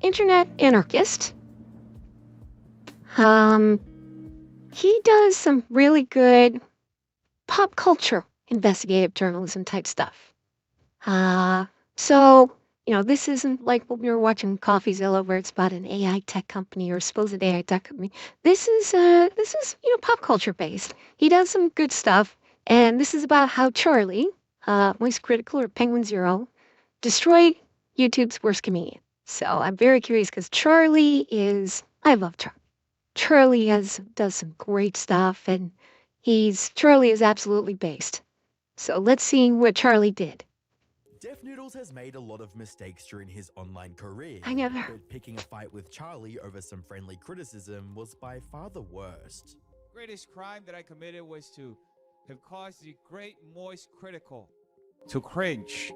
internet anarchist. He does some really good pop culture investigative journalism type stuff. So, this isn't like what we were watching CoffeeZilla where it's about an AI tech company or supposed AI tech company. This is pop culture based. He does some good stuff, and this is about how Charlie, Moist Critical or Penguin Zero, destroyed YouTube's worst comedian. So I'm very curious because I love Charlie. Charlie does some great stuff, and Charlie is absolutely based. So let's see what Charlie did. DefNoodles has made a lot of mistakes during his online career, but picking a fight with Charlie over some friendly criticism was by far the worst. Greatest crime that I committed was to have caused the great Moist Critical to cringe.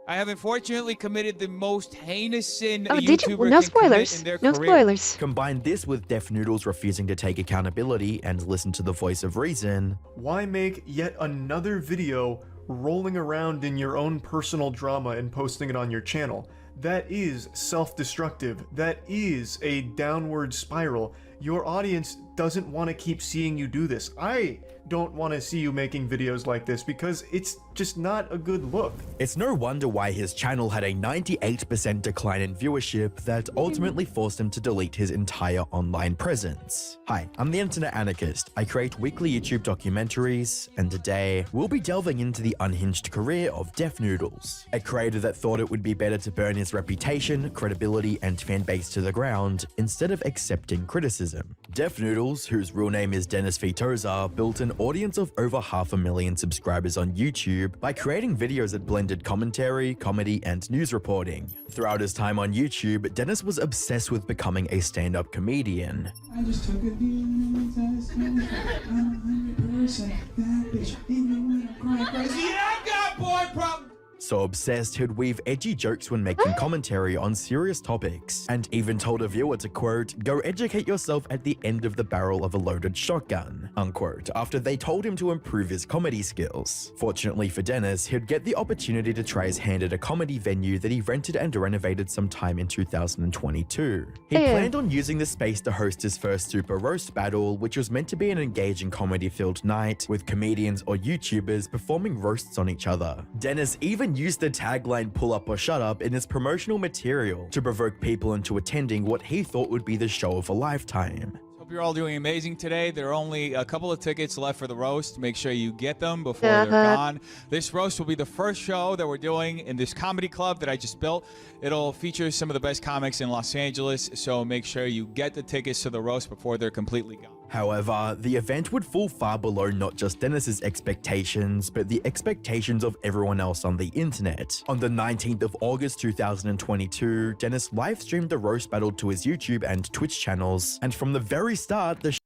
I have unfortunately committed the most heinous sin a YouTuber No can spoilers. commit in their No career. spoilers. Combine this with DefNoodles refusing to take accountability and listen to the voice of reason. Why make yet another video rolling around in your own personal drama and posting it on your channel? That is self-destructive. That is a downward spiral. Your audience doesn't want to keep seeing you do this. I don't want to see you making videos like this because it's just not a good look. It's no wonder why his channel had a 98% decline in viewership that ultimately forced him to delete his entire online presence. Hi, I'm the Internet Anarchist. I create weekly YouTube documentaries, and today we'll be delving into the unhinged career of DefNoodles, a creator that thought it would be better to burn his reputation, credibility, and fanbase to the ground instead of accepting criticism. DefNoodles, whose real name is Dennis Vitoza, built an audience of over 500,000 subscribers on YouTube by creating videos that blended commentary, comedy, and news reporting. Throughout his time on YouTube, Dennis was obsessed with becoming a stand-up comedian. I just took a DNA test, I'm 100% that bitch, even when I'm crying crazy. Yeah, I got boy problem. So obsessed, he'd weave edgy jokes when making commentary on serious topics, and even told a viewer to, quote, "Go educate yourself at the end of the barrel of a loaded shotgun," unquote, after they told him to improve his comedy skills. Fortunately for Dennis, he'd get the opportunity to try his hand at a comedy venue that he rented and renovated sometime in 2022. He planned on using the space to host his first Super Roast Battle, which was meant to be an engaging comedy-filled night, with comedians or YouTubers performing roasts on each other. Dennis even used the tagline "pull up or shut up" in his promotional material to provoke people into attending what he thought would be the show of a lifetime. Hope you're all doing amazing today. There are only a couple of tickets left for the roast. Make sure you get them before they're gone. This roast will be the first show that we're doing in this comedy club that I just built. It'll feature some of the best comics in Los Angeles, so make sure you get the tickets to the roast before they're completely gone. However, the event would fall far below not just Dennis's expectations, but the expectations of everyone else on the internet. On the 19th of August 2022, Dennis live-streamed the roast battle to his YouTube and Twitch channels, and from the very start, the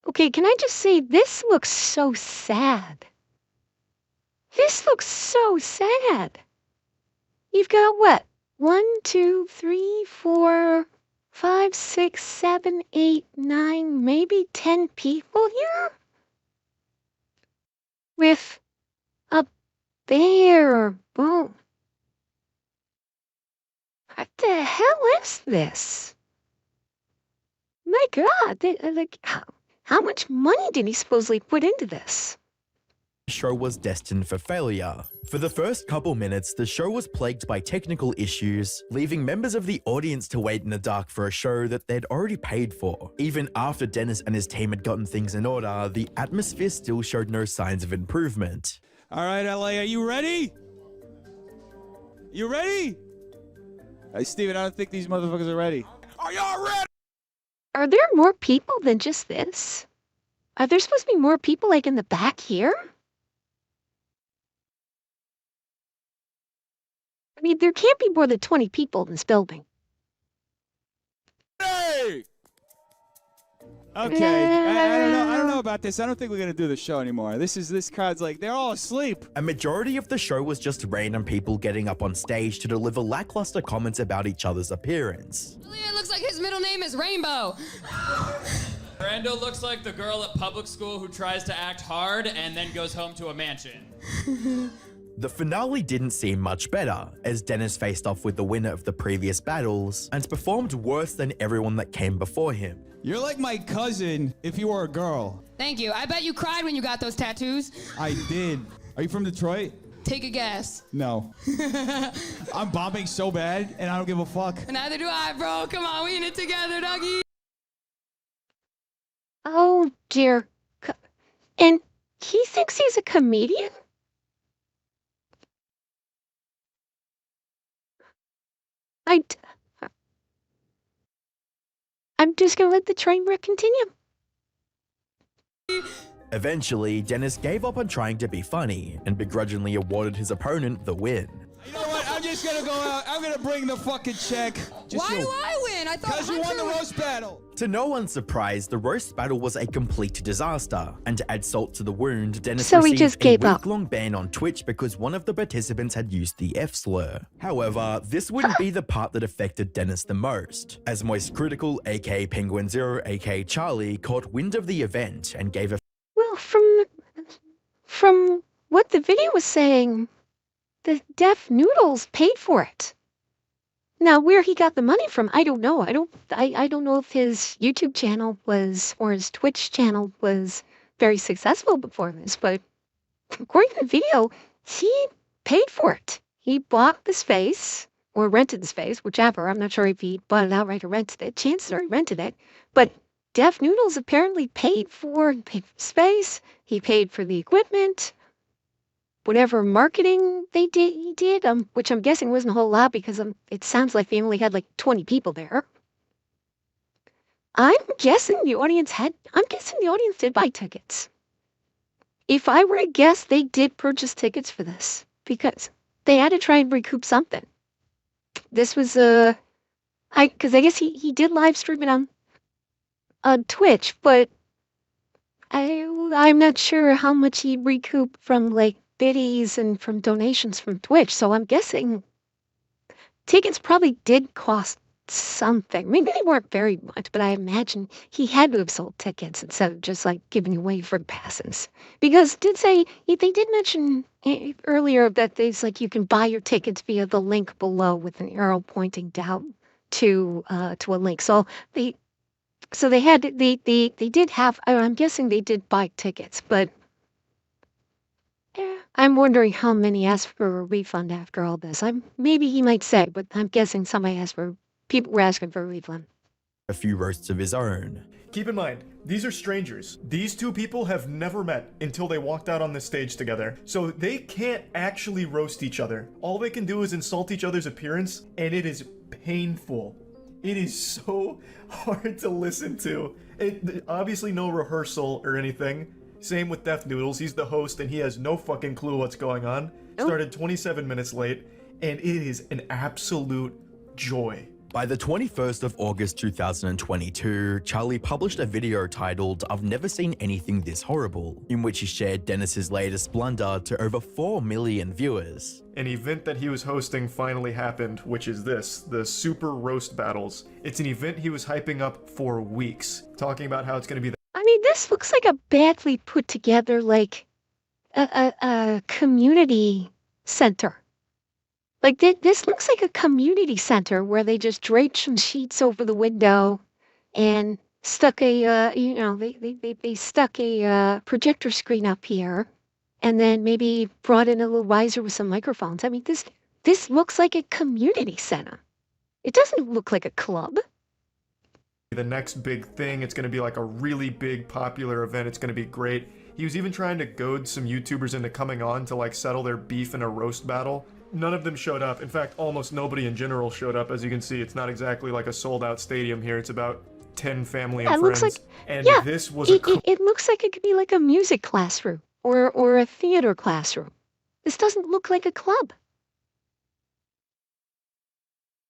Okay, can I just say, this looks so sad. This looks so sad. You've got what? 1, 2, 3, 4, 5, 6, 7, 8, 9, maybe 10 people here? With a bare bone. What the hell is this? My God, how much money did he supposedly put into this? show was destined for failure. For the first couple minutes, the show was plagued by technical issues, leaving members of the audience to wait in the dark for a show that they'd already paid for. Even after Dennis and his team had gotten things in order, the atmosphere still showed no signs of improvement. All right, LA, are you ready? You ready? Hey, Steven, I don't think these motherfuckers are ready. Are y'all ready? Are there more people than just this? Are there supposed to be more people like in the back here? I mean, there can't be more than 20 people in this building. Hey! Okay, I don't know about this. I don't think we're gonna do the show anymore. This crowd's like, they're all asleep. A majority of the show was just random people getting up on stage to deliver lackluster comments about each other's appearance. It looks like his middle name is Rainbow. Brando looks like the girl at public school who tries to act hard and then goes home to a mansion. The finale didn't seem much better, as Dennis faced off with the winner of the previous battles and performed worse than everyone that came before him. You're like my cousin if you were a girl. Thank you. I bet you cried when you got those tattoos. I did. Are you from Detroit? Take a guess. No. I'm bombing so bad, and I don't give a fuck. Neither do I, bro. Come on, we in it together, doggy. Oh dear. And he thinks he's a comedian? I'm just gonna let the train wreck continue. Eventually, Dennis gave up on trying to be funny and begrudgingly awarded his opponent the win. You know what? I'm just gonna go out. I'm gonna bring the fucking check. Why do I win? I thought Because you won the Hunter roast battle. To no one's surprise, the roast battle was a complete disaster, and to add salt to the wound, Dennis So he received just a gave up. week-long ban on Twitch because one of the participants had used the F-slur. However, this wouldn't be the part that affected Dennis the most, as Moist Critical, aka Penguin Zero, aka Charlie, caught wind of the event and gave a Well, from what the video was saying, the Deaf Noodles paid for it. Now, where he got the money from, I don't know. I don't know if his YouTube channel was, or his Twitch channel was very successful before this, but according to the video, he paid for it. He bought the space, or rented the space, whichever. I'm not sure if he bought it outright or rented it. Chances are he rented it. But Deaf Noodles apparently paid for space. He paid for the equipment. Whatever marketing he did, which I'm guessing wasn't a whole lot because it sounds like they only had like 20 people there. I'm guessing the audience did buy tickets. If I were to guess, they did purchase tickets for this because they had to try and recoup something. This was because I guess he did live stream it on Twitch, but I'm not sure how much he recouped from like biddies and from donations from Twitch. So I'm guessing tickets probably did cost something. Maybe they weren't very much, but I imagine he had to have sold tickets instead of just like giving away free passes. Because they did mention earlier that there's like you can buy your tickets via the link below with an arrow pointing down to a link. So they did have. I'm guessing they did buy tickets, but I'm wondering how many asked for a refund after all this. Maybe he might say, but I'm guessing people were asking for a refund. a few roasts of his own. Keep in mind, these are strangers. These two people have never met until they walked out on this stage together. So they can't actually roast each other. All they can do is insult each other's appearance, and it is painful. It is so hard to listen to. Obviously no rehearsal or anything. Same with Deaf Noodles. He's the host and he has no fucking clue what's going on. Started 27 minutes late, and it is an absolute joy. By the 21st of August 2022, Charlie published a video titled "I've Never Seen Anything This Horrible," in which he shared Dennis's latest blunder to over 4 million viewers. An event that he was hosting finally happened, which is this, the Super Roast Battles. It's an event he was hyping up for weeks, talking about how it's going to be the This looks like a badly put together, like, a community center. Like, this looks like a community center where they just draped some sheets over the window and stuck they stuck a projector screen up here and then maybe brought in a little riser with some microphones. This looks like a community center. It doesn't look like a club. the next big thing. It's going to be like a really big popular event. It's going to be great. He was even trying to goad some YouTubers into coming on to like settle their beef in a roast battle. None of them showed up. In fact, almost nobody in general showed up. As you can see, it's not exactly like a sold-out stadium here. It's about 10 family and friends. This was it looks like it could be like a music classroom or a theater classroom. This doesn't look like a club.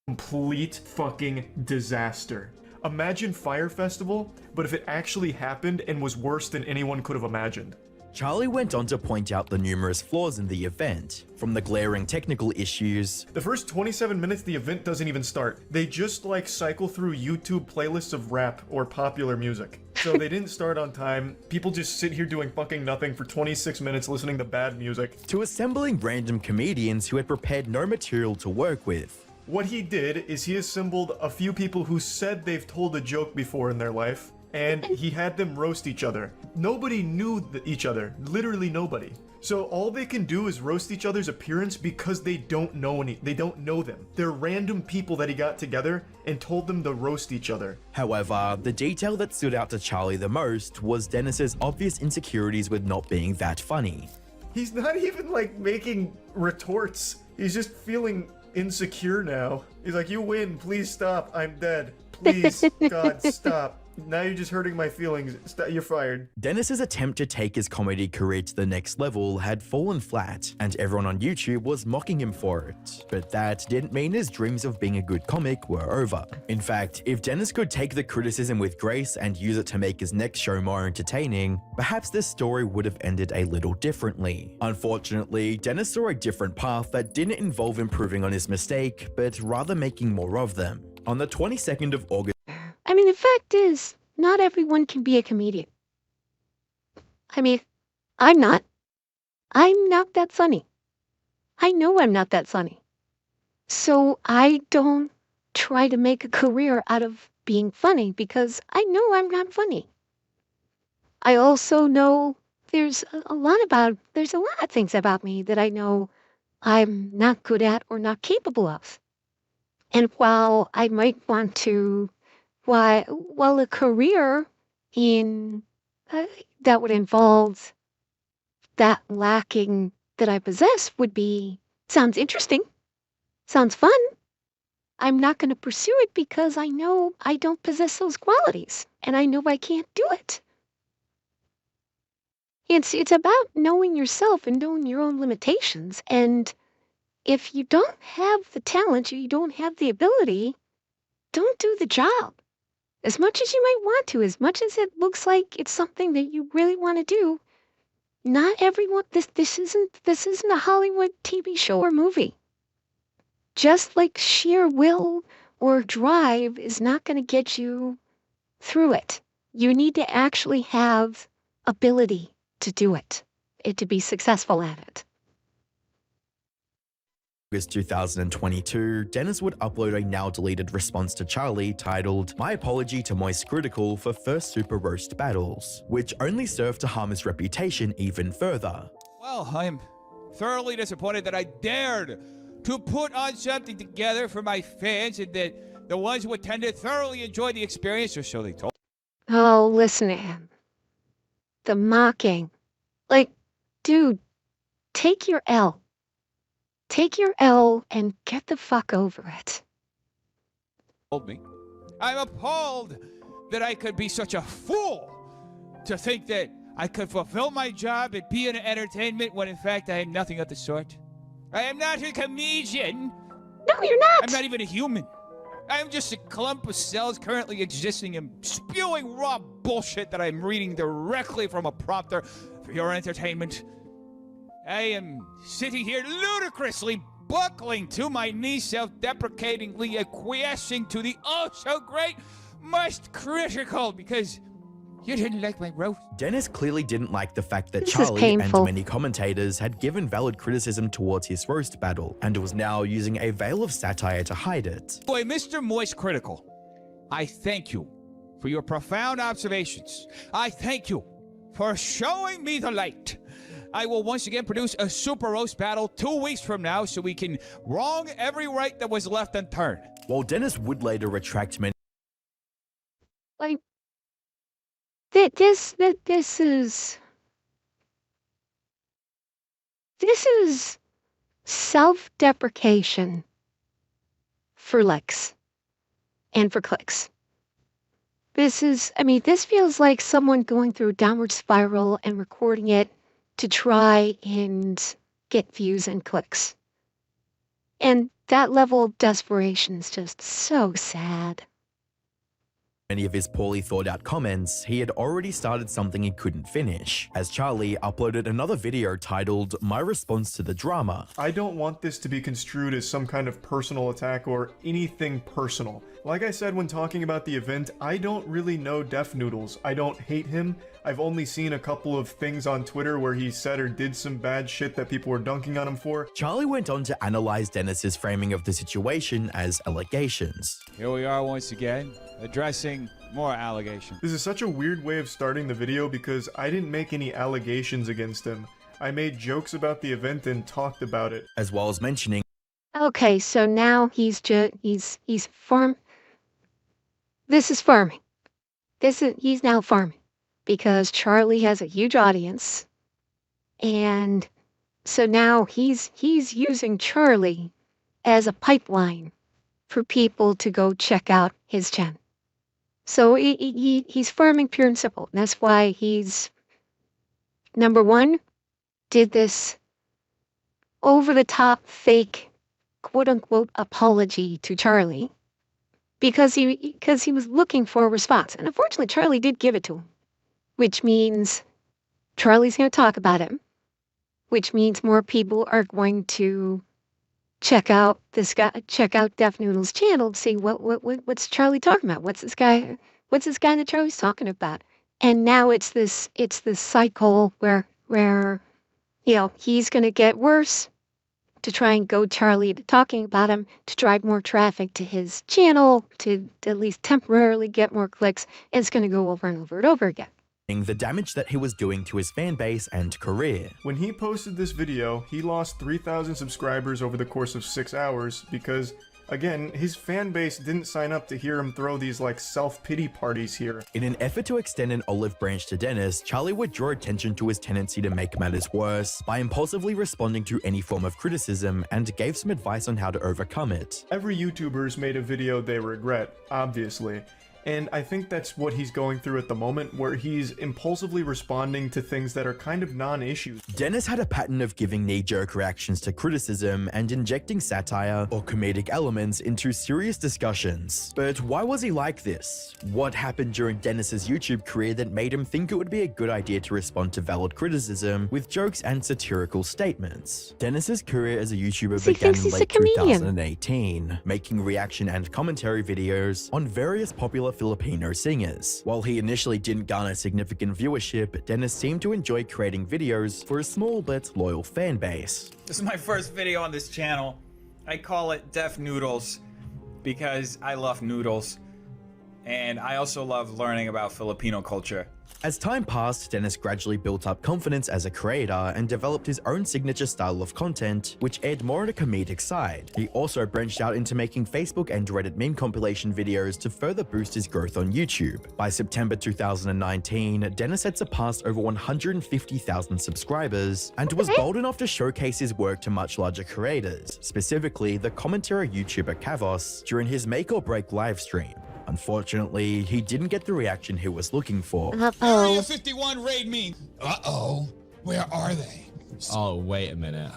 complete fucking disaster. Imagine Fire Festival, but if it actually happened and was worse than anyone could have imagined. Charlie went on to point out the numerous flaws in the event, from the glaring technical issues. The first 27 minutes the event doesn't even start. They just like cycle through YouTube playlists of rap or popular music. So they didn't start on time. People just sit here doing fucking nothing for 26 minutes listening to bad music. To assembling random comedians who had prepared no material to work with. What he did is he assembled a few people who said they've told a joke before in their life, and he had them roast each other. Nobody knew each other. Literally nobody. So all they can do is roast each other's appearance because they don't know them. They're random people that he got together and told them to roast each other. However, the detail that stood out to Charlie the most was Dennis's obvious insecurities with not being that funny. He's not even like making retorts. He's just feeling insecure now. He's like, you win, please stop, I'm dead. Please, God, stop. Now you're just hurting my feelings. You're fired. Dennis's attempt to take his comedy career to the next level had fallen flat, and everyone on YouTube was mocking him for it. But that didn't mean his dreams of being a good comic were over. In fact, if Dennis could take the criticism with grace and use it to make his next show more entertaining, perhaps this story would have ended a little differently. Unfortunately, Dennis saw a different path that didn't involve improving on his mistake, but rather making more of them. On the 22nd of August, I mean, the fact is, not everyone can be a comedian. I mean, I'm not. I'm not that funny. I know I'm not that funny. So I don't try to make a career out of being funny because I know I'm not funny. I also know there's a lot of things about me that I know I'm not good at or not capable of. And while I might want to a career in that would involve that lacking that I possess sounds interesting, sounds fun. I'm not going to pursue it because I know I don't possess those qualities, and I know I can't do it. It's about knowing yourself and knowing your own limitations, and if you don't have the talent or you don't have the ability, don't do the job. As much as you might want to, as much as it looks like it's something that you really want to do, not everyone, this isn't a Hollywood TV show or movie. Just like sheer will or drive is not going to get you through it. You need to actually have ability to do it to be successful at it. August 2022, Dennis would upload a now-deleted response to Charlie titled, "My apology to Moist Critical for first Super Roast battles," which only served to harm his reputation even further. Well, I am thoroughly disappointed that I dared to put on something together for my fans and that the ones who attended thoroughly enjoyed the experience, or so they told. Oh, listen to him. The mocking. Like, dude, take your L. Take your L and get the fuck over it. Told me. I'm appalled that I could be such a fool to think that I could fulfill my job and be in entertainment when in fact I am nothing of the sort. I am not a comedian. No, you're not. I'm not even a human. I am just a clump of cells currently existing and spewing raw bullshit that I'm reading directly from a prompter for your entertainment. I am sitting here ludicrously buckling to my knees, self-deprecatingly acquiescing to the oh-so-great Moist Critical because you didn't like my roast. Dennis clearly didn't like the fact that This is Charlie and painful. many commentators had given valid criticism towards his roast battle, and was now using a veil of satire to hide it. Boy, Mr. Moist Critical, I thank you for your profound observations. I thank you for showing me the light. I will once again produce a Super Roast battle 2 weeks from now so we can wrong every right that was left unturned. While Dennis would later retract many Like, this is self-deprecation for likes and for clicks. This feels like someone going through a downward spiral and recording it to try and get views and clicks. And that level of desperation is just so sad. many of his poorly thought out comments, he had already started something he couldn't finish, as Charlie uploaded another video titled My Response to the Drama. I don't want this to be construed as some kind of personal attack or anything personal. Like I said when talking about the event, I don't really know Def Noodles. I don't hate him. I've only seen a couple of things on Twitter where he said or did some bad shit that people were dunking on him for. Charlie went on to analyze Dennis's framing of the situation as allegations. Here we are once again, addressing more allegations. This is such a weird way of starting the video because I didn't make any allegations against him. I made jokes about the event and talked about it. As well as mentioning Okay, so now he's farm. This is farming. He's now farming because Charlie has a huge audience, and so now he's using Charlie as a pipeline for people to go check out his channel. So he's farming pure and simple. And that's why he's number one, did this over the top fake quote unquote apology to Charlie because he was looking for a response. And unfortunately Charlie did give it to him, which means Charlie's going to talk about him, which means more people are going to check out Def Noodle's channel to see what's Charlie talking about. What's this guy that Charlie's talking about? And now it's this cycle where he's going to get worse to try and goad Charlie to talking about him, to drive more traffic to his channel, to at least temporarily get more clicks, and it's going to go over and over and over again. the damage that he was doing to his fan base and career. When he posted this video, he lost 3,000 subscribers over the course of 6 hours because, again, his fan base didn't sign up to hear him throw these like self-pity parties here. In an effort to extend an olive branch to Dennis, Charlie would draw attention to his tendency to make matters worse by impulsively responding to any form of criticism and gave some advice on how to overcome it. Every YouTuber's made a video they regret, obviously. And I think that's what he's going through at the moment, where he's impulsively responding to things that are kind of non-issues. Dennis had a pattern of giving knee-jerk reactions to criticism and injecting satire or comedic elements into serious discussions. But why was he like this? What happened during Dennis's YouTube career that made him think it would be a good idea to respond to valid criticism with jokes and satirical statements? Dennis's career as a YouTuber began in late 2018, making reaction and commentary videos on various popular Filipino singers. While he initially didn't garner significant viewership, Dennis seemed to enjoy creating videos for a small but loyal fan base. This is my first video on this channel. I call it Def Noodles because I love noodles. And I also love learning about Filipino culture. As time passed, Dennis gradually built up confidence as a creator and developed his own signature style of content, which aired more on a comedic side. He also branched out into making Facebook and Reddit meme compilation videos to further boost his growth on YouTube. By September 2019, Dennis had surpassed over 150,000 subscribers and was bold enough to showcase his work to much larger creators, specifically the commentary YouTuber Kavos, during his Make or Break livestream. Unfortunately, he didn't get the reaction he was looking for. Area 51 raid me. Uh-oh. Where are they? Oh, wait a minute.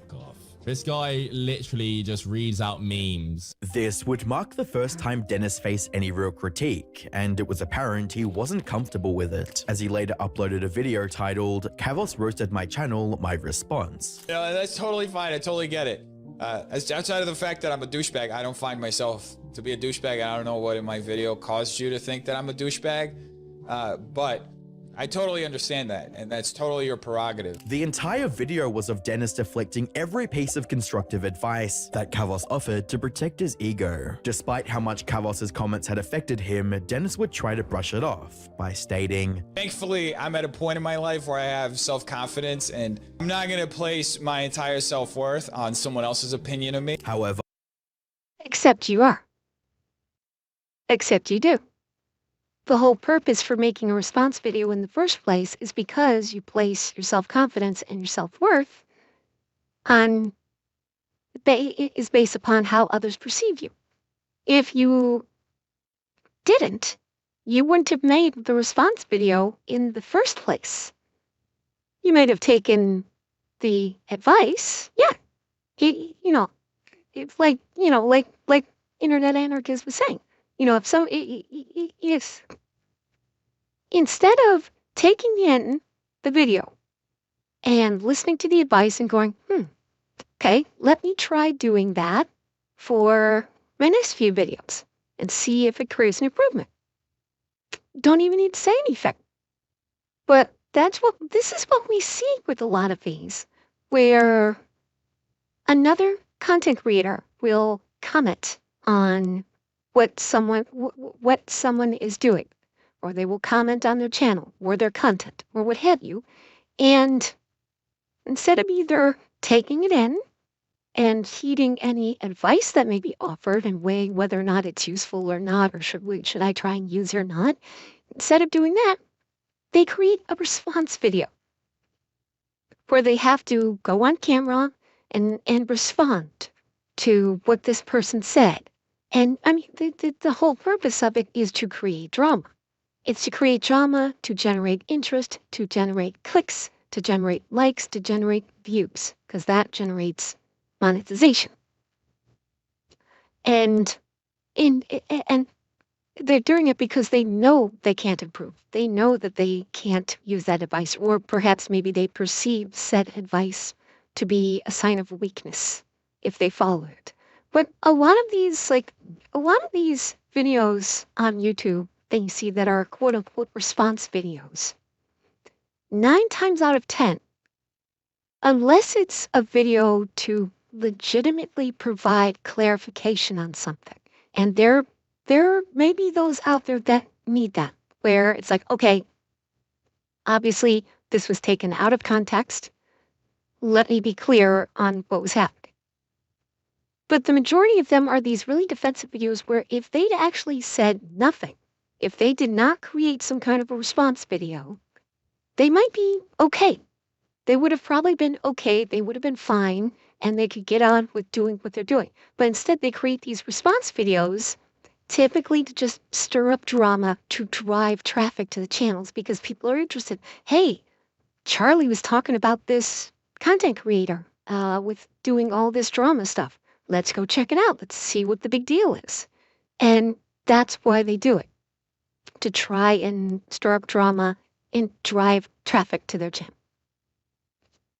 God. This guy literally just reads out memes. This would mark the first time Dennis faced any real critique, and it was apparent he wasn't comfortable with it, as he later uploaded a video titled, Kavos Roasted My Channel, My Response. You know, that's totally fine. I totally get it. Outside of the fact that I'm a douchebag, I don't find myself to be a douchebag. I don't know what in my video caused you to think that I'm a douchebag, but I totally understand that, and that's totally your prerogative. The entire video was of Dennis deflecting every piece of constructive advice that Kavos offered to protect his ego. Despite how much Kavos' comments had affected him, Dennis would try to brush it off by stating, Thankfully, I'm at a point in my life where I have self-confidence, and I'm not going to place my entire self-worth on someone else's opinion of me. However, Except you are. Except you do. The whole purpose for making a response video in the first place is because you place your self-confidence and your self-worth on is based upon how others perceive you. If you didn't, you wouldn't have made the response video in the first place. You might have taken the advice, yeah. It's like, like Internet Anarchist was saying. if instead of taking in the video and listening to the advice and going, okay, let me try doing that for my next few videos and see if it creates an improvement. Don't even need to say anything. But this is what we see with a lot of these, where another content creator will comment on what someone is doing, or they will comment on their channel or their content or what have you, and instead of either taking it in and heeding any advice that may be offered and weighing whether or not it's useful or not, or should I try and use it or not, instead of doing that, they create a response video where they have to go on camera and respond to what this person said. And I mean, the whole purpose of it is to create drama. It's to create drama, to generate interest, to generate clicks, to generate likes, to generate views, because that generates monetization. And they're doing it because they know they can't improve. They know that they can't use that advice, or perhaps maybe they perceive said advice to be a sign of weakness if they follow it. But a lot of these videos on YouTube that you see that are quote unquote response videos, 9 times out of 10, unless it's a video to legitimately provide clarification on something, and there may be those out there that need that, where it's like, okay, obviously this was taken out of context. Let me be clear on what was happening. But the majority of them are these really defensive videos where if they'd actually said nothing, if they did not create some kind of a response video, they might be okay. They would have probably been okay. They would have been fine, and they could get on with doing what they're doing. But instead, they create these response videos typically to just stir up drama, to drive traffic to the channels because people are interested. Hey, Charlie was talking about this content creator with doing all this drama stuff. Let's go check it out. Let's see what the big deal is. And that's why they do it, to try and stir up drama and drive traffic to their channel.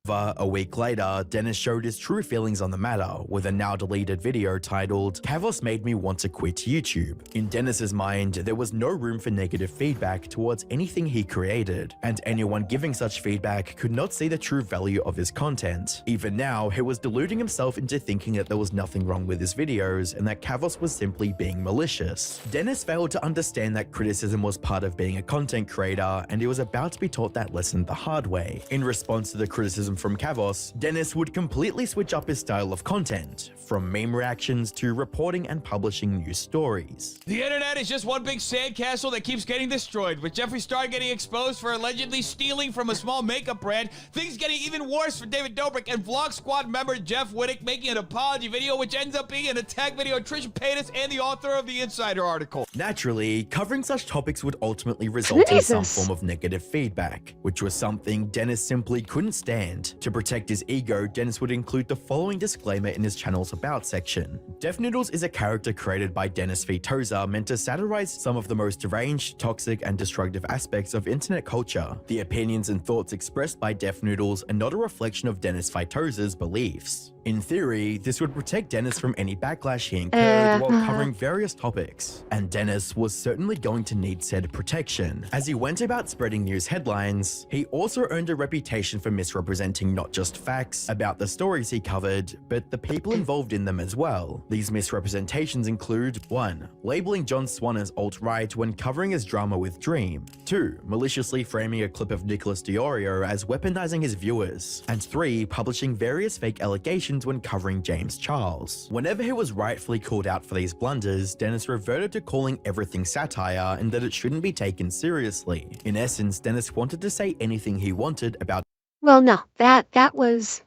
A week later, Dennis showed his true feelings on the matter with a now deleted video titled, "Kavos made me want to quit YouTube." In Dennis's mind, there was no room for negative feedback towards anything he created, and anyone giving such feedback could not see the true value of his content. Even now, he was deluding himself into thinking that there was nothing wrong with his videos and that Kavos was simply being malicious. Dennis failed to understand that criticism was part of being a content creator, and he was about to be taught that lesson the hard way. In response to the criticism from Kavos, Dennis would completely switch up his style of content, from meme reactions to reporting and publishing news stories. The internet is just one big sandcastle that keeps getting destroyed. With Jeffree Star getting exposed for allegedly stealing from a small makeup brand, things getting even worse for David Dobrik, and Vlog Squad member Jeff Wittick making an apology video, which ends up being an attack video of Trisha Paytas and the author of the Insider article. Naturally, covering such topics would ultimately result in some Jesus. form of negative feedback, which was something Dennis simply couldn't stand. To protect his ego, Dennis would include the following disclaimer in his channel's About section. Def Noodles is a character created by Dennis Vitoza meant to satirize some of the most deranged, toxic, and destructive aspects of internet culture. The opinions and thoughts expressed by Def Noodles are not a reflection of Dennis Vitoza's beliefs. In theory, this would protect Dennis from any backlash he incurred while covering various topics, and Dennis was certainly going to need said protection. As he went about spreading news headlines, he also earned a reputation for misrepresenting not just facts about the stories he covered, but the people involved in them as well. These misrepresentations include 1. Labeling John Swan as alt-right when covering his drama with Dream. 2. Maliciously framing a clip of Nicholas Diorio as weaponizing his viewers. And 3. Publishing various fake allegations when covering James Charles. Whenever he was rightfully called out for these blunders, Dennis reverted to calling everything satire and that it shouldn't be taken seriously. In essence, Dennis wanted to say anything he wanted about. Well, no, that was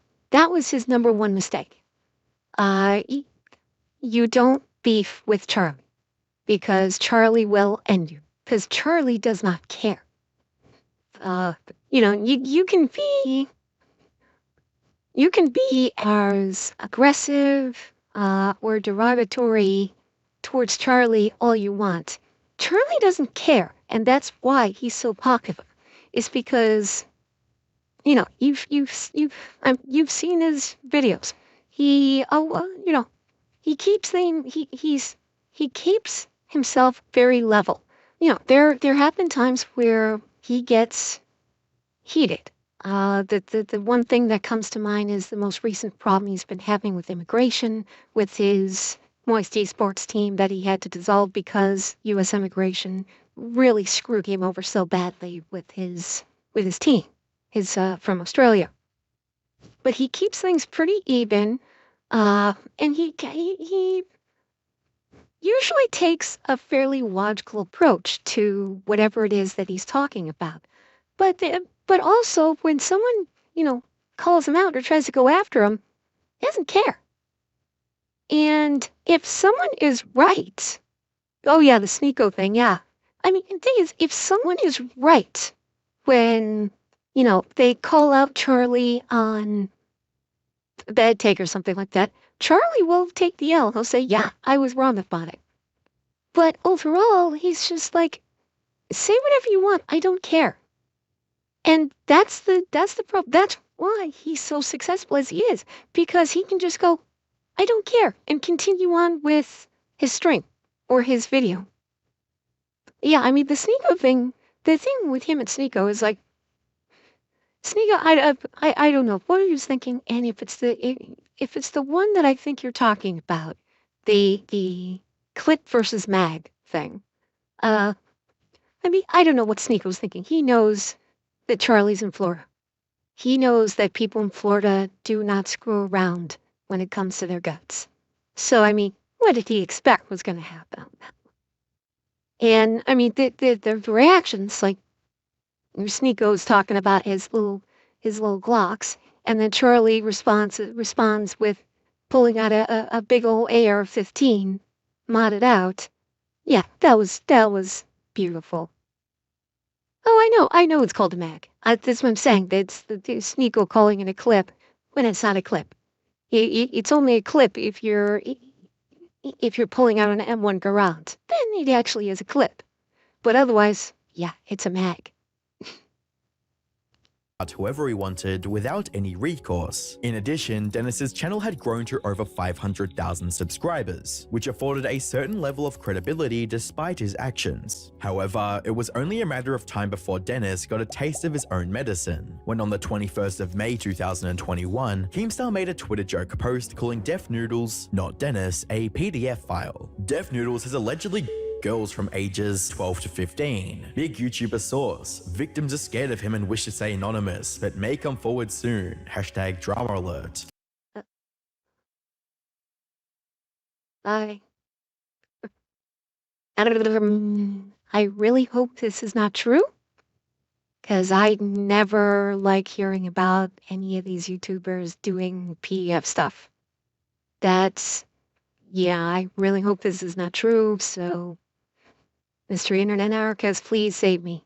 his number one mistake. You don't beef with Charlie because Charlie will end you, because Charlie does not care. You can be as aggressive or derogatory towards Charlie all you want. Charlie doesn't care, and that's why he's so popular. It's because, you know, you've seen his videos. He keeps he keeps himself very level. You know, there have been times where he gets heated. The one thing that comes to mind is the most recent problem he's been having with immigration, with his Moist Esports team that he had to dissolve because U.S. immigration really screwed him over so badly with his team, his from Australia. But he keeps things pretty even, and he usually takes a fairly logical approach to whatever it is that he's talking about. But also when someone, you know, calls him out or tries to go after him, he doesn't care. And if someone is right, oh yeah, the Sneeko thing, yeah. I mean, the thing is, if someone is right when, you know, they call out Charlie on a bad take or something like that, Charlie will take the L. He'll say, yeah, I was wrong about it. But overall, he's just like, say whatever you want, I don't care. And that's the problem. That's why he's so successful as he is, because he can just go, I don't care, and continue on with his stream or his video. Yeah, I mean, the Sneeko thing, the thing with him and Sneeko is like, Sneeko, I don't know what he was thinking, and if it's the one that I think you're talking about, the clip versus mag thing. I mean, I don't know what Sneeko's thinking. He knows that Charlie's in Florida. He knows that people in Florida do not screw around when it comes to their guts. So, I mean, what did he expect was going to happen? And, I mean, the reactions, like, Sneeko's talking about his little Glocks, and then Charlie responds with pulling out a big old AR-15, modded out. Yeah, that was beautiful. Oh, I know it's called a mag. That's what I'm saying. That's the Sneeko calling it a clip when it's not a clip. It's only a clip if you're pulling out an M1 Garand. Then it actually is a clip. But otherwise, yeah, it's a mag. Whoever he wanted without any recourse. In addition, Dennis's channel had grown to over 500,000 subscribers, which afforded a certain level of credibility despite his actions. However, it was only a matter of time before Dennis got a taste of his own medicine, when on the 21st of May 2021, Keemstar made a Twitter joke post calling Def Noodles, not Dennis, a PDF file. Def Noodles has allegedly girls from ages 12 to 15. Big YouTuber source. Victims are scared of him and wish to stay anonymous, but may come forward soon. Hashtag drama alert. I really hope this is not true, because I never like hearing about any of these YouTubers doing PDF stuff. Yeah, I really hope this is not true, so Mr. Internet Anarchist, please save me.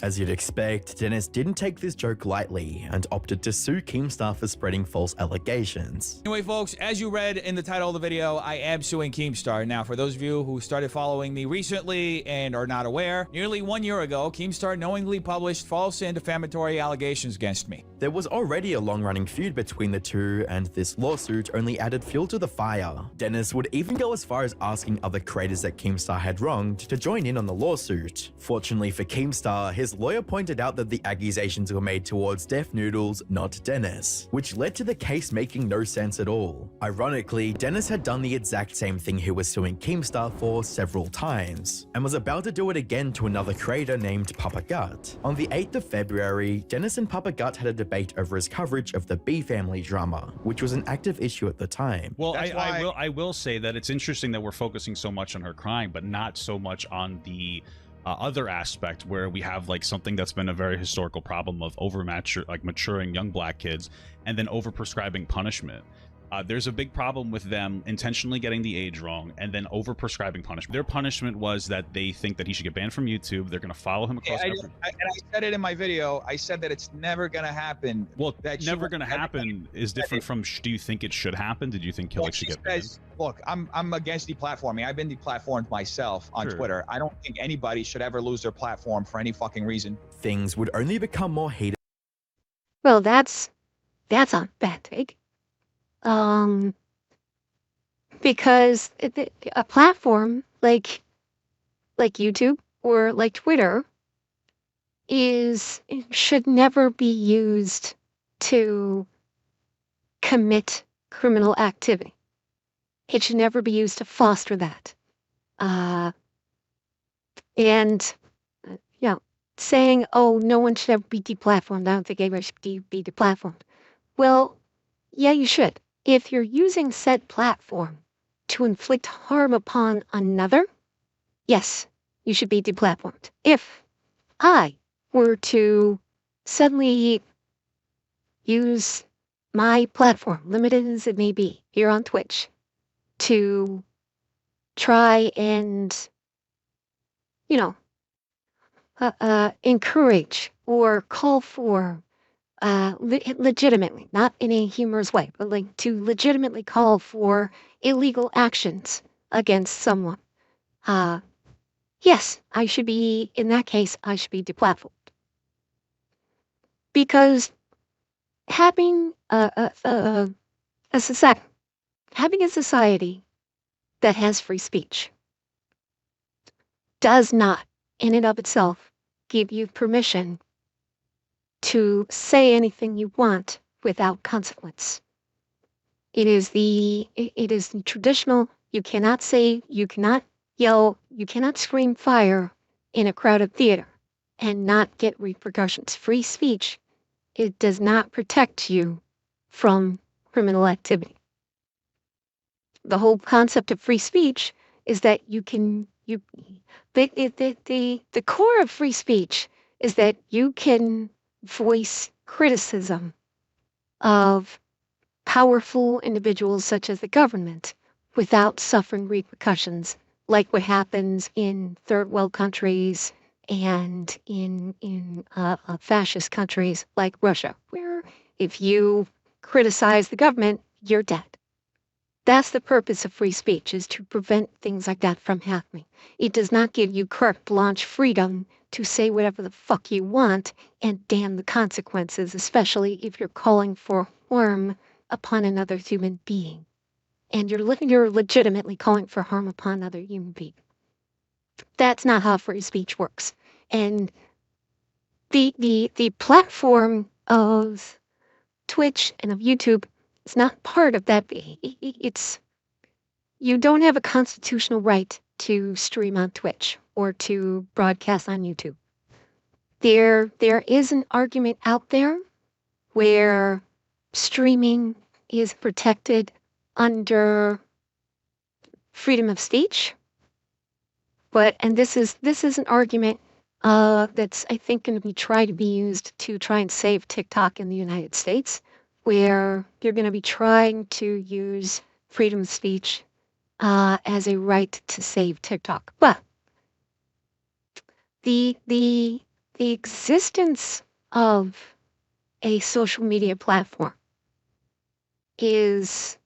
As you'd expect, Dennis didn't take this joke lightly and opted to sue Keemstar for spreading false allegations. Anyway, folks, as you read in the title of the video, I am suing Keemstar. Now, for those of you who started following me recently and are not aware, nearly 1 year ago, Keemstar knowingly published false and defamatory allegations against me. There was already a long-running feud between the two, and this lawsuit only added fuel to the fire. Dennis would even go as far as asking other creators that Keemstar had wronged to join in on the lawsuit. Fortunately for Keemstar, his lawyer pointed out that the accusations were made towards Def Noodles, not Dennis, which led to the case making no sense at all. Ironically, Dennis had done the exact same thing he was suing Keemstar for several times, and was about to do it again to another creator named Papa Gut. On the 8th of February, Dennis and Papa Gut had a debate over his coverage of the B family drama, which was an active issue at the time. Well, I will say that it's interesting that we're focusing so much on her crying, but not so much on the other aspect where we have like something that's been a very historical problem of maturing young black kids and then over prescribing punishment. There's a big problem with them intentionally getting the age wrong and then over prescribing punishment. Their punishment was that they think that he should get banned from YouTube. They're going to follow him across. And I said it in my video. I said that it's never going to happen. Well, that never going to happen is different from. Do you think it should happen? Did you think Killick should get banned? Look, I'm against deplatforming. I've been deplatformed myself on Twitter. I don't think anybody should ever lose their platform for any fucking reason. Things would only become more heated. Well, that's a bad take. Because a platform like YouTube or like Twitter should never be used to commit criminal activity. It should never be used to foster that. Saying, oh, no one should ever be deplatformed. I don't think anybody should be deplatformed. Well, yeah, you should. If you're using said platform to inflict harm upon another, yes, you should be deplatformed. If I were to suddenly use my platform, limited as it may be, here on Twitch, to try and, encourage or call for legitimately, not in a humorous way, but like to legitimately call for illegal actions against someone. Yes, I should be, in that case, I should be deplatformed. Because having a society that has free speech does not, in and of itself, give you permission to say anything you want without consequence. It is the traditional, you cannot say, you cannot yell, you cannot scream fire in a crowded theater and not get repercussions. Free speech, it does not protect you from criminal activity. The whole concept of free speech is that the core of free speech is that you can voice criticism of powerful individuals such as the government without suffering repercussions, like what happens in third world countries and in fascist countries like Russia, where if you criticize the government, you're dead. That's the purpose of free speech, is to prevent things like that from happening. It does not give you carte blanche freedom to say whatever the fuck you want and damn the consequences, especially if you're calling for harm upon another human being. And you're legitimately calling for harm upon another human being. That's not how free speech works. And the platform of Twitch and of YouTube is not part of that. You don't have a constitutional right to stream on Twitch or to broadcast on YouTube. There is an argument out there where streaming is protected under freedom of speech. And this is an argument that's, I think, going to be tried to be used to try and save TikTok in the United States, where you're going to be trying to use freedom of speech as a right to save TikTok. But the existence of a social media platform is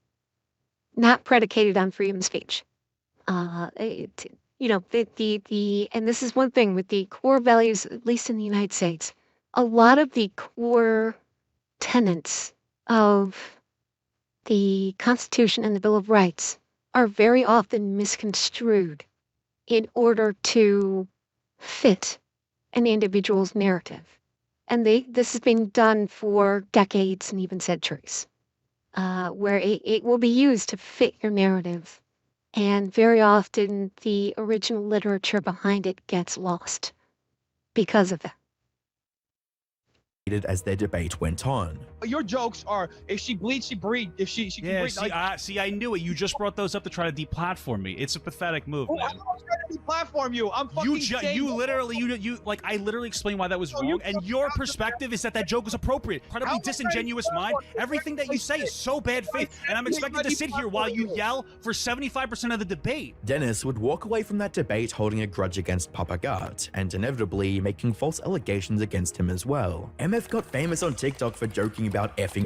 not predicated on freedom of speech. And this is one thing with the core values, at least in the United States, a lot of the core tenets of the Constitution and the Bill of Rights are very often misconstrued in order to fit an individual's narrative. And this has been done for decades and even centuries, where it will be used to fit your narrative. And very often the original literature behind it gets lost because of that. As their debate went on. Your jokes are, if she bleeds, she breed. If she can breed. See, I knew it. You just brought those up to try to deplatform me. It's a pathetic move, man. I was trying platform you. I'm fucking You literally, like, I literally explained why that was wrong, and your perspective is that that joke was appropriate. Incredibly disingenuous mind. Everything that you say is so bad faith, and I'm expected to sit here while you yell for 75% of the debate. Dennis would walk away from that debate holding a grudge against Papa Gut, and inevitably making false allegations against him as well. MF got famous on TikTok for joking about effing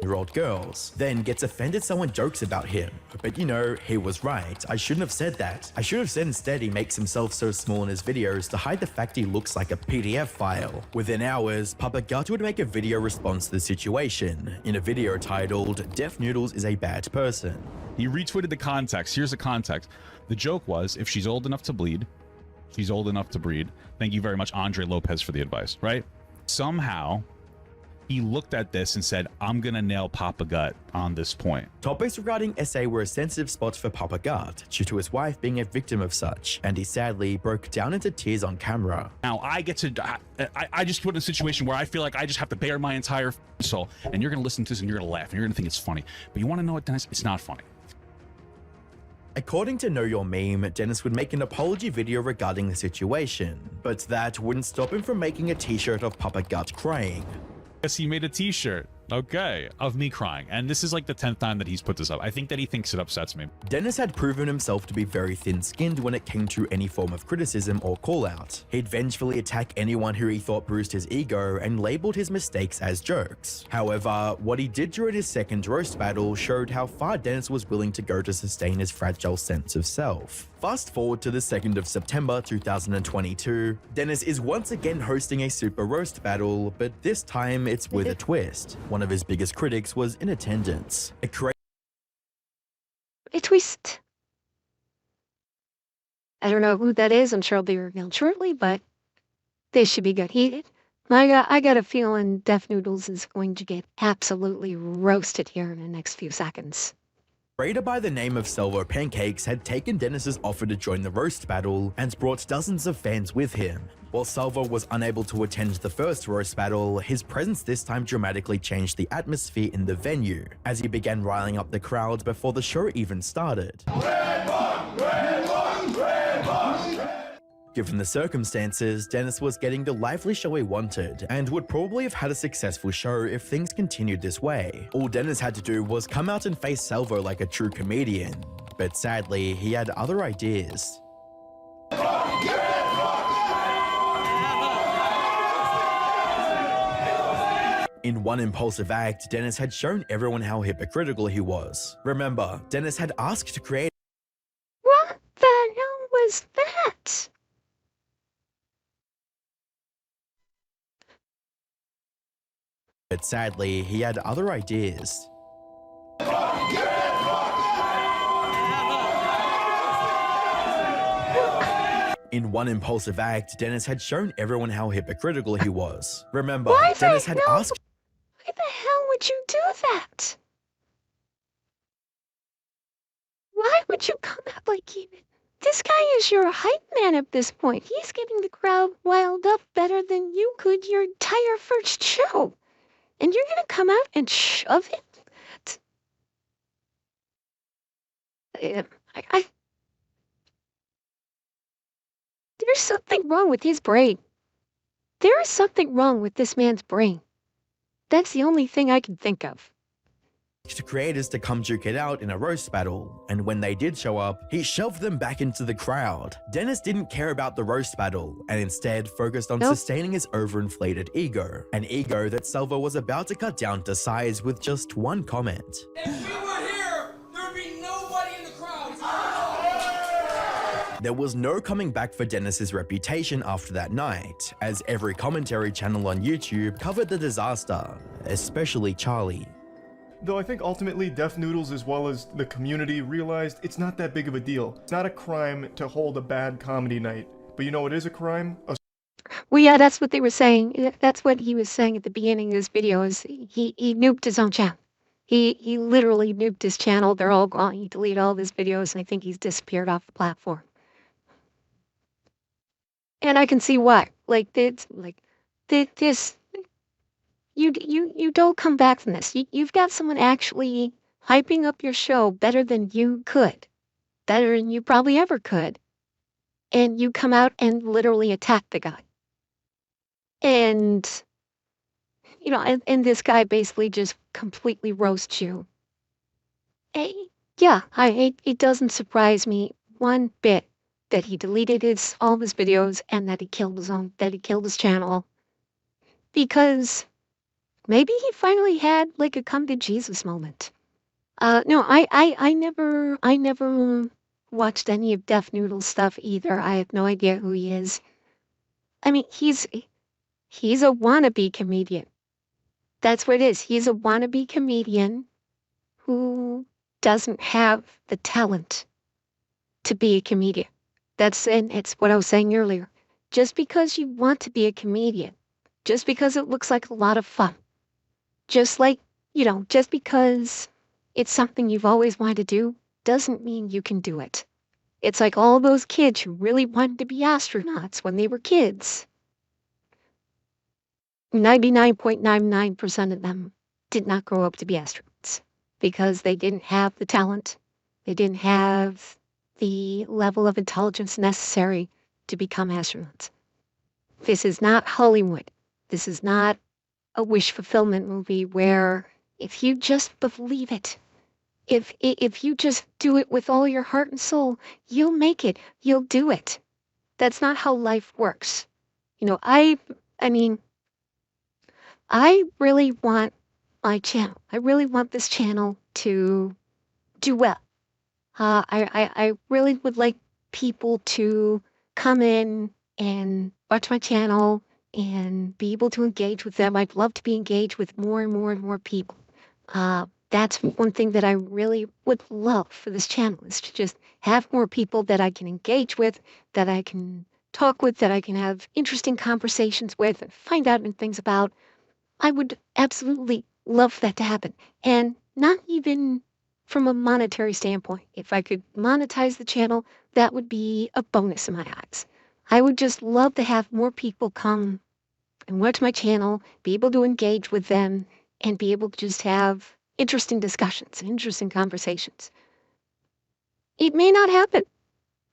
year-old girls, then gets offended someone jokes about him. But you know, he was right. I shouldn't have said that. I should have said instead he makes himself so small in his videos to hide the fact he looks like a PDF file. Within hours, Papa Gut would make a video response to the situation, in a video titled, "Def Noodles is a bad person." He retweeted the context. Here's the context. The joke was, if she's old enough to bleed, she's old enough to breed. Thank you very much, Andre Lopez, for the advice, right? Somehow, he looked at this and said, I'm gonna nail Papa Gut on this point. Topics regarding SA were a sensitive spot for Papa Gut, due to his wife being a victim of such, and he sadly broke down into tears on camera. Now, I get to, I just put in a situation where I feel like I just have to bare my entire soul, and you're gonna listen to this and you're gonna laugh, and you're gonna think it's funny. But you wanna know what, Dennis? It's not funny. According to Know Your Meme, Dennis would make an apology video regarding the situation, but that wouldn't stop him from making a t-shirt of Papa Gut crying. Yes, he made a t-shirt, okay, of me crying. And this is like the 10th time that he's put this up. I think that he thinks it upsets me. Dennis had proven himself to be very thin-skinned when it came to any form of criticism or call-out. He'd vengefully attack anyone who he thought bruised his ego and labeled his mistakes as jokes. However, what he did during his second roast battle showed how far Dennis was willing to go to sustain his fragile sense of self. Fast forward to the 2nd of September 2022, Dennis is once again hosting a super roast battle, but this time it's with a twist. One of his biggest critics was in attendance. A twist. I don't know who that is. I'm sure it'll be revealed shortly, but this should be good. I got a feeling Def Noodles is going to get absolutely roasted here in the next few seconds. Creator by the name of Salvo Pancakes had taken Dennis's offer to join the roast battle and brought dozens of fans with him. While Salvo was unable to attend the first roast battle, his presence this time dramatically changed the atmosphere in the venue, as he began riling up the crowd before the show even started. Given the circumstances, Dennis was getting the lively show he wanted, and would probably have had a successful show if things continued this way. All Dennis had to do was come out and face Salvo like a true comedian, but sadly, he had other ideas. In one impulsive act, Dennis had shown everyone how hypocritical he was. Remember, Dennis had asked to create— What the hell was that? but sadly, he had other ideas. In one impulsive act, Dennis had shown everyone how hypocritical he was. Remember, Dennis had asked— Why the hell would you do that? Why would you come out like this guy is your hype man at this point. He's getting the crowd riled up better than you could your entire first show. And you're gonna come out and shove it? There's something wrong with his brain. There is something wrong with this man's brain. That's the only thing I can think of. To creators to come duke it out in a roast battle, and when they did show up, he shoved them back into the crowd. Dennis didn't care about the roast battle, and instead focused on sustaining his overinflated ego, an ego that Salvo was about to cut down to size with just one comment. If we were here, there would be nobody in the crowd. There was no coming back for Dennis's reputation after that night, as every commentary channel on YouTube covered the disaster, especially Charlie. Though I think ultimately Def Noodles as well as the community realized it's not that big of a deal. It's not a crime to hold a bad comedy night. But you know what is a crime? Well, yeah, that's what they were saying. That's what he was saying at the beginning of this video, is he nuked his own channel. He literally nuked his channel. They're all gone. He deleted all of his videos, and I think he's disappeared off the platform. And I can see why. You don't come back from this. You've got someone actually hyping up your show better than you could. Better than you probably ever could. and you come out and literally attack the guy. And, and this guy basically just completely roasts you. Eh, yeah, it doesn't surprise me one bit that he deleted all of his videos and that he killed his channel. Because maybe he finally had like a come to Jesus moment. No, I never watched any of Def Noodle's stuff either. I have no idea who he is. I mean, he's a wannabe comedian. That's what it is. He's a wannabe comedian who doesn't have the talent to be a comedian. And it's what I was saying earlier. Just because you want to be a comedian, just because it looks like a lot of fun, just because it's something you've always wanted to do, doesn't mean you can do it. It's like all those kids who really wanted to be astronauts when they were kids. 99.99% of them did not grow up to be astronauts because they didn't have the talent. They didn't have the level of intelligence necessary to become astronauts. This is not Hollywood. This is not a wish fulfillment movie where if you just believe it, if you just do it with all your heart and soul, you'll make it. You'll do it. That's not how life works. I really want my channel. I really want this channel to do well. I really would like people to come in and watch my channel and be able to engage with them. I'd love to be engaged with more and more and more people. That's one thing that I really would love for this channel, is to just have more people that I can engage with, that I can talk with, that I can have interesting conversations with and find out things about. I would absolutely love that to happen. And not even from a monetary standpoint. If I could monetize the channel, that would be a bonus in my eyes. I would just love to have more people come and watch my channel, be able to engage with them, and be able to just have interesting discussions and interesting conversations. It may not happen.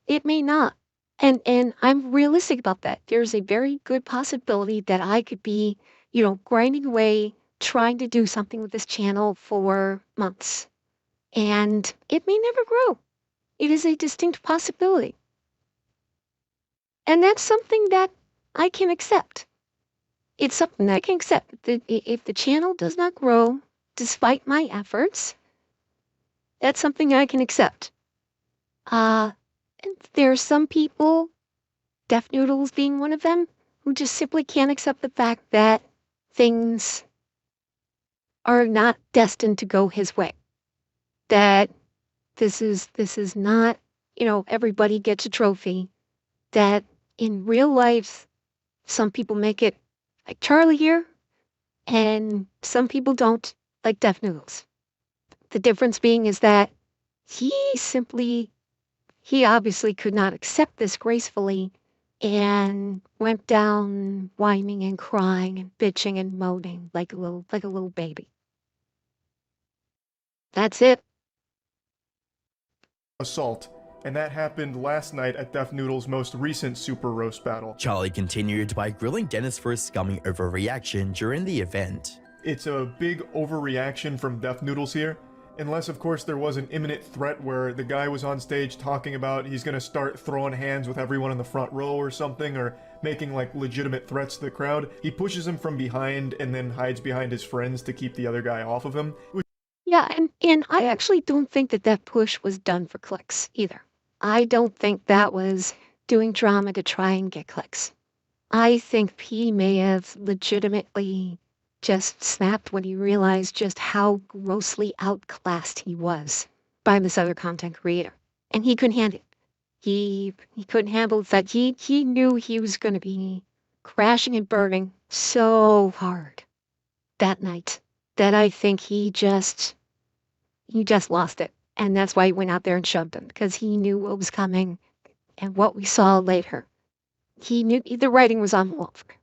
It may not. And I'm realistic about that. There's a very good possibility that I could be, grinding away, trying to do something with this channel for months. And it may never grow. It is a distinct possibility. And that's something that I can accept. It's something that I can accept. If the channel does not grow, despite my efforts, that's something I can accept. And there are some people, Def Noodles being one of them, who just simply can't accept the fact that things are not destined to go his way. That this is not, everybody gets a trophy. That in real life, some people make it like Charlie here, and some people don't, like Def Noodles. The difference being is that he obviously could not accept this gracefully and went down whining and crying and bitching and moaning like a little baby. That's it. Assault, and that happened last night at Def Noodle's most recent Super Roast battle. Charlie continued by grilling Dennis for his scummy overreaction during the event. It's a big overreaction from Def Noodles here, unless of course there was an imminent threat where the guy was on stage talking about he's gonna start throwing hands with everyone in the front row or something, or making like legitimate threats to the crowd. He pushes him from behind and then hides behind his friends to keep the other guy off of him. Yeah, and I actually don't think that push was done for clicks either. I don't think that was doing drama to try and get clicks. I think he may have legitimately just snapped when he realized just how grossly outclassed he was by this other content creator. And he couldn't handle it. He couldn't handle that. He knew he was going to be crashing and burning so hard that night that I think he just lost it. And that's why he went out there and shoved him, because he knew what was coming and what we saw later. He knew the writing was on the wall for him.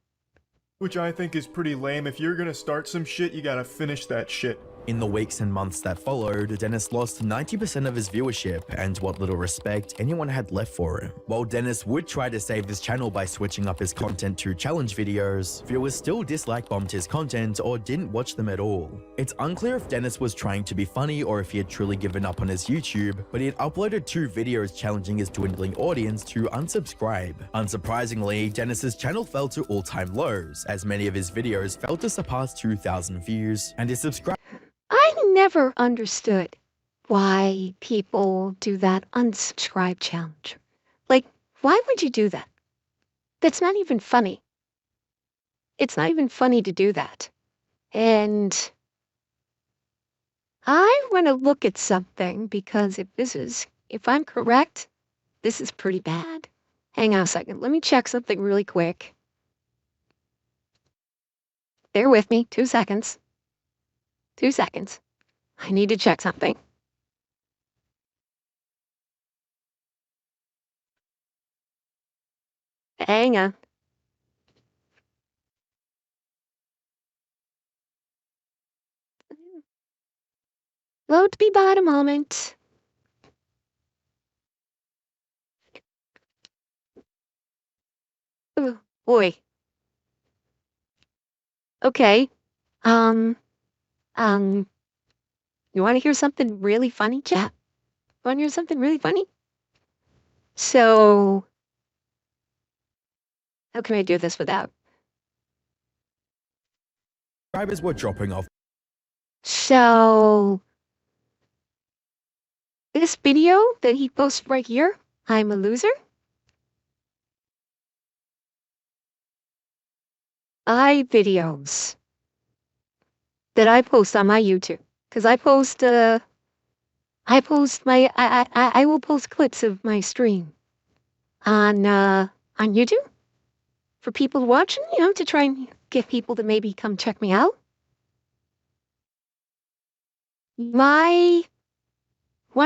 Which I think is pretty lame. If you're gonna start some shit, you gotta finish that shit. In the weeks and months that followed, Dennis lost 90% of his viewership and what little respect anyone had left for him. While Dennis would try to save his channel by switching up his content to challenge videos, viewers still bombed his content or didn't watch them at all. It's unclear if Dennis was trying to be funny or if he had truly given up on his YouTube, but he had uploaded 2 videos challenging his dwindling audience to unsubscribe. Unsurprisingly, Dennis's channel fell to all-time lows, as many of his videos failed to surpass 2,000 views, and his subscribers I never understood why people do that unsubscribe challenge. Like, why would you do that? That's not even funny. It's not even funny to do that. And I want to look at something because if I'm correct, this is pretty bad. Hang on a second. Let me check something really quick. Bear with me. 2 seconds. 2 seconds. I need to check something. Hang on. Load to be bought a moment. Oh, boy. Okay. You want to hear something really funny, chat? Want to hear something really funny? So, how can I do this without? were dropping off. So, this video that he posts right here, I'm a loser. Videos that I post on my YouTube, because I will post clips of my stream on YouTube for people to watch, to try and get people to maybe come check me out. One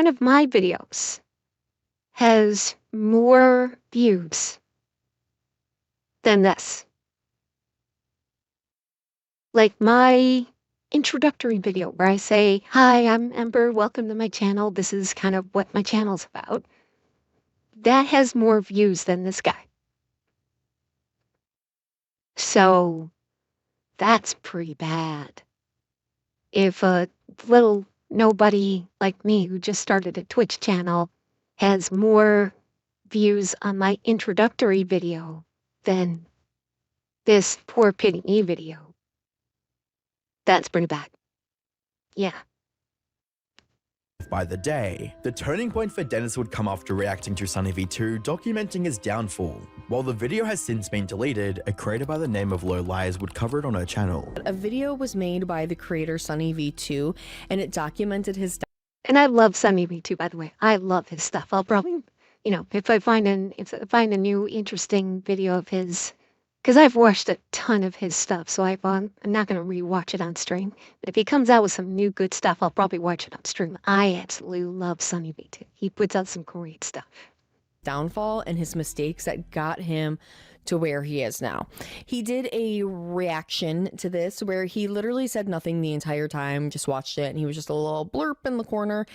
of my videos has more views than this. Like my introductory video where I say, "Hi, I'm Ember, welcome to my channel. This is kind of what my channel's about." That has more views than this guy. So that's pretty bad. If a little nobody like me who just started a Twitch channel has more views on my introductory video than this poor pity me video, that's pretty bad. Yeah. By the day, the turning point for Dennis would come after reacting to Sunny V2 documenting his downfall. While the video has since been deleted, a creator by the name of Low Lies would cover it on her channel. A video was made by the creator Sunny V2 and it documented his. And I love Sunny V2, by the way. I love his stuff. I'll probably, if I find a new interesting video of his, because I've watched a ton of his stuff, so I'm not going to rewatch it on stream. But if he comes out with some new good stuff, I'll probably watch it on stream. I absolutely love Sunny V2. He puts out some great stuff. Downfall and his mistakes that got him to where he is now. He did a reaction to this where he literally said nothing the entire time, just watched it, and he was just a little blurp in the corner.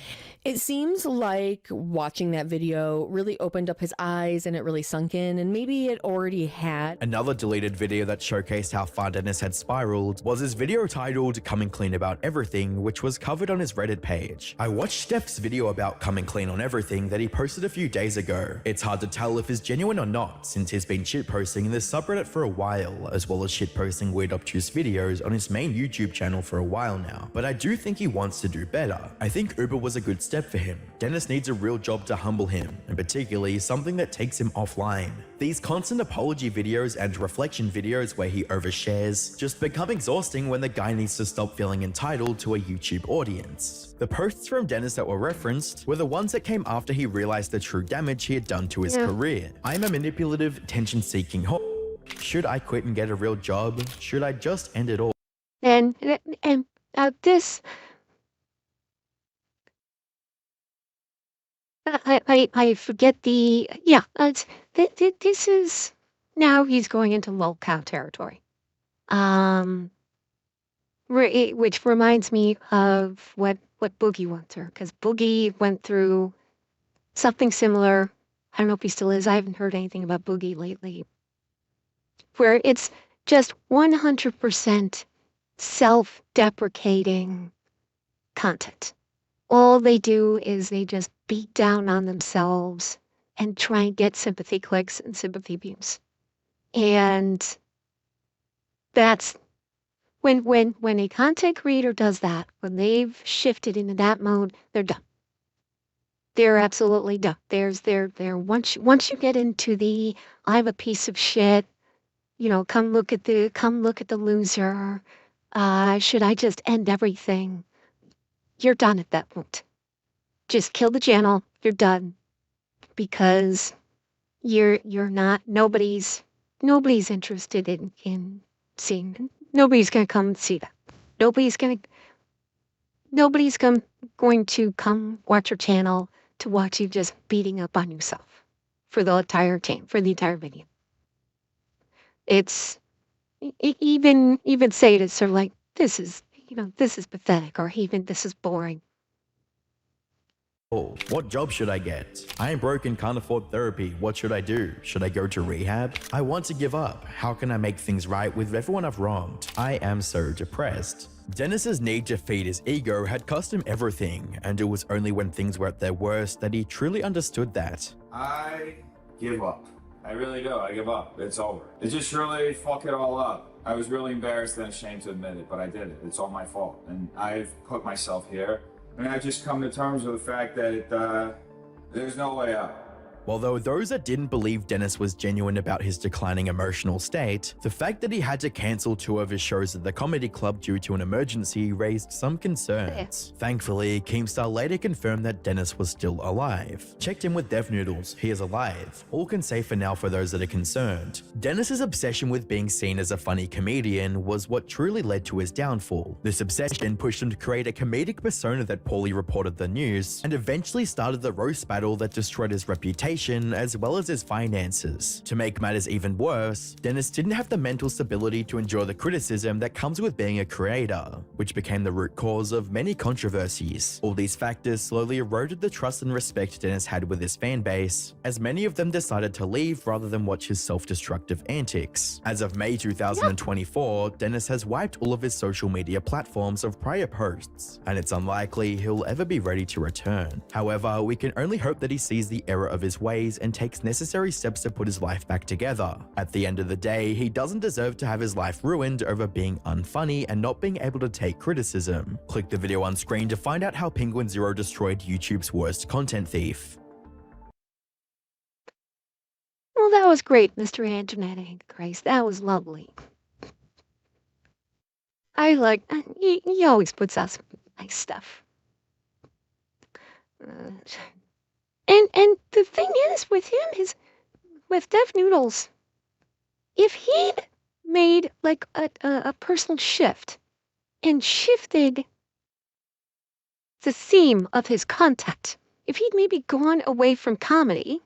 It seems like watching that video really opened up his eyes and it really sunk in, and maybe it already had. Another deleted video that showcased how far Dennis had spiraled was his video titled Coming Clean About Everything, which was covered on his Reddit page. I watched Steph's video about coming clean on everything that he posted a few days ago. It's hard to tell if it's genuine or not, since he's been shitposting in this subreddit for a while, as well as shitposting weird obtuse videos on his main YouTube channel for a while now. But I do think he wants to do better. I think Uber was a good step for him. Dennis needs a real job to humble him, and particularly something that takes him offline. These constant apology videos and reflection videos where he overshares just become exhausting when the guy needs to stop feeling entitled to a YouTube audience. The posts from Dennis that were referenced were the ones that came after he realized the true damage he had done to his career. I'm a manipulative, attention-seeking Should I quit and get a real job? Should I just end it all? And this, I forget the, this is, now he's going into lolcow territory. which reminds me of what Boogie went through, because Boogie went through something similar. I don't know if he still is. I haven't heard anything about Boogie lately. Where it's just 100% self-deprecating content. All they do is they just beat down on themselves and try and get sympathy clicks and sympathy views. And that's when a content creator does that, when they've shifted into that mode, they're done. They're absolutely done. There's once you get into the I'm a piece of shit, come look at the loser. Should I just end everything? You're done at that point. Just kill the channel. You're done. Because you're not nobody's interested in seeing. Nobody's gonna come and see that. Nobody's going to come watch your channel to watch you just beating up on yourself for the entire video. It's even sadists are like, this is pathetic, or even this is boring. Oh, what job should I get? I am broke and can't afford therapy. What should I do? Should I go to rehab? I want to give up. How can I make things right with everyone I've wronged? I am so depressed. Dennis's need to feed his ego had cost him everything, and it was only when things were at their worst that he truly understood that. I give up. I really do. I give up. It's over. It just really fuck it all up. I was really embarrassed and ashamed to admit it, but I did it. It's all my fault. And I've put myself here. And I just come to terms with the fact that there's no way out. Although those that didn't believe Dennis was genuine about his declining emotional state, the fact that he had to cancel 2 of his shows at the comedy club due to an emergency raised some concerns. Thankfully, Keemstar later confirmed that Dennis was still alive. Checked in with Dev Noodles, he is alive. All can say for now for those that are concerned. Dennis's obsession with being seen as a funny comedian was what truly led to his downfall. This obsession pushed him to create a comedic persona that poorly reported the news, and eventually started the roast battle that destroyed his reputation as well as his finances. To make matters even worse, Dennis didn't have the mental stability to endure the criticism that comes with being a creator, which became the root cause of many controversies. All these factors slowly eroded the trust and respect Dennis had with his fan base, as many of them decided to leave rather than watch his self-destructive antics. As of May 2024, Dennis has wiped all of his social media platforms of prior posts, and it's unlikely he'll ever be ready to return. However, we can only hope that he sees the error of his ways and takes necessary steps to put his life back together. At the end of the day, he doesn't deserve to have his life ruined over being unfunny and not being able to take criticism. Click the video on screen to find out how Penguin Zero destroyed YouTube's worst content thief. Well, that was great, Mr. Internet Antichrist. That was lovely. I like, he always puts out some nice stuff. And the thing is with him is, with Dev Noodles, if he'd made like a personal shift and shifted the theme of his content, if he'd maybe gone away from comedy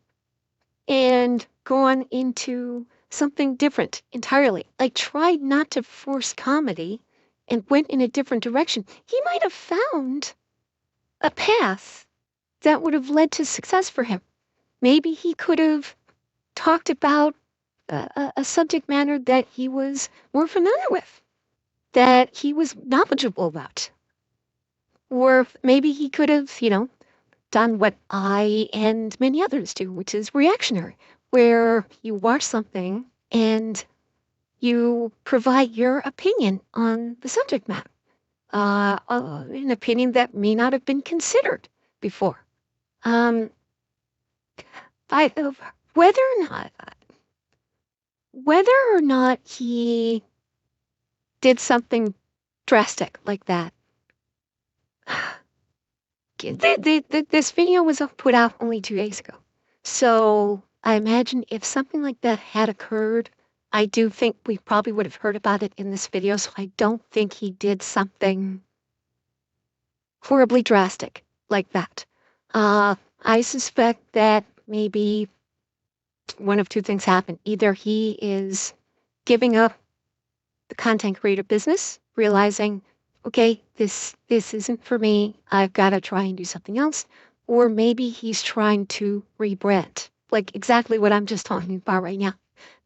and gone into something different entirely, like tried not to force comedy and went in a different direction, he might have found a path that would have led to success for him. Maybe he could have talked about a subject matter that he was more familiar with, that he was knowledgeable about. Or maybe he could have, done what I and many others do, which is reactionary, where you watch something and you provide your opinion on the subject matter, an opinion that may not have been considered before. Whether or not he did something drastic like that. This video was put out only 2 days ago. So I imagine if something like that had occurred, I do think we probably would have heard about it in this video. So I don't think he did something horribly drastic like that. I suspect that maybe one of 2 things happened. Either he is giving up the content creator business, realizing okay, this isn't for me. I've got to try and do something else. Or maybe he's trying to rebrand, like exactly what I'm just talking about right now.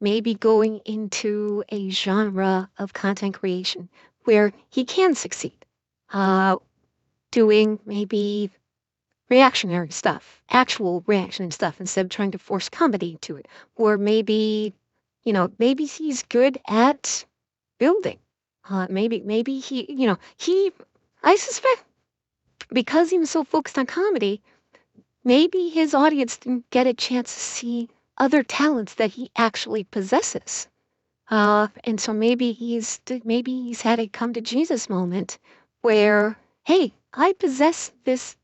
Maybe going into a genre of content creation where he can succeed. Doing maybe reactionary stuff, actual reaction stuff, instead of trying to force comedy to it. Or maybe, maybe he's good at building. Maybe I suspect because he was so focused on comedy, maybe his audience didn't get a chance to see other talents that he actually possesses. And so maybe he's had a come to Jesus moment where, hey, I possess this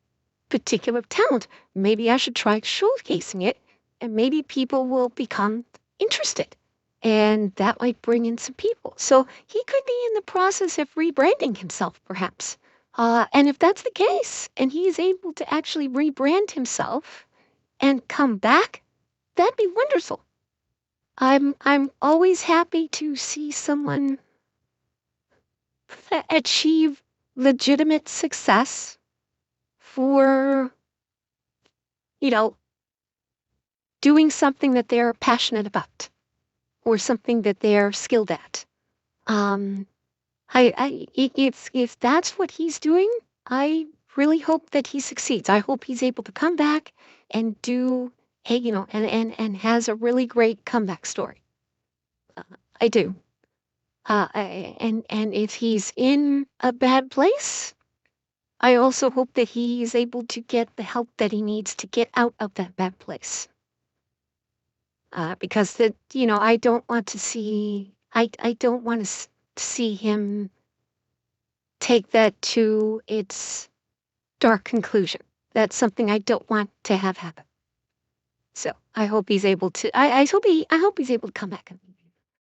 particular talent. Maybe I should try showcasing it, and maybe people will become interested. And that might bring in some people. So he could be in the process of rebranding himself, perhaps. And if that's the case, and he is able to actually rebrand himself and come back, that'd be wonderful. I'm always happy to see someone achieve legitimate success for, doing something that they're passionate about or something that they're skilled at. If that's what he's doing, I really hope that he succeeds. I hope he's able to come back and do, and has a really great comeback story. I do. And if he's in a bad place, I also hope that he is able to get the help that he needs to get out of that bad place. Because I don't want to see see him take that to its dark conclusion. That's something I don't want to have happen. So I hope he's able to. I hope he's able to come back and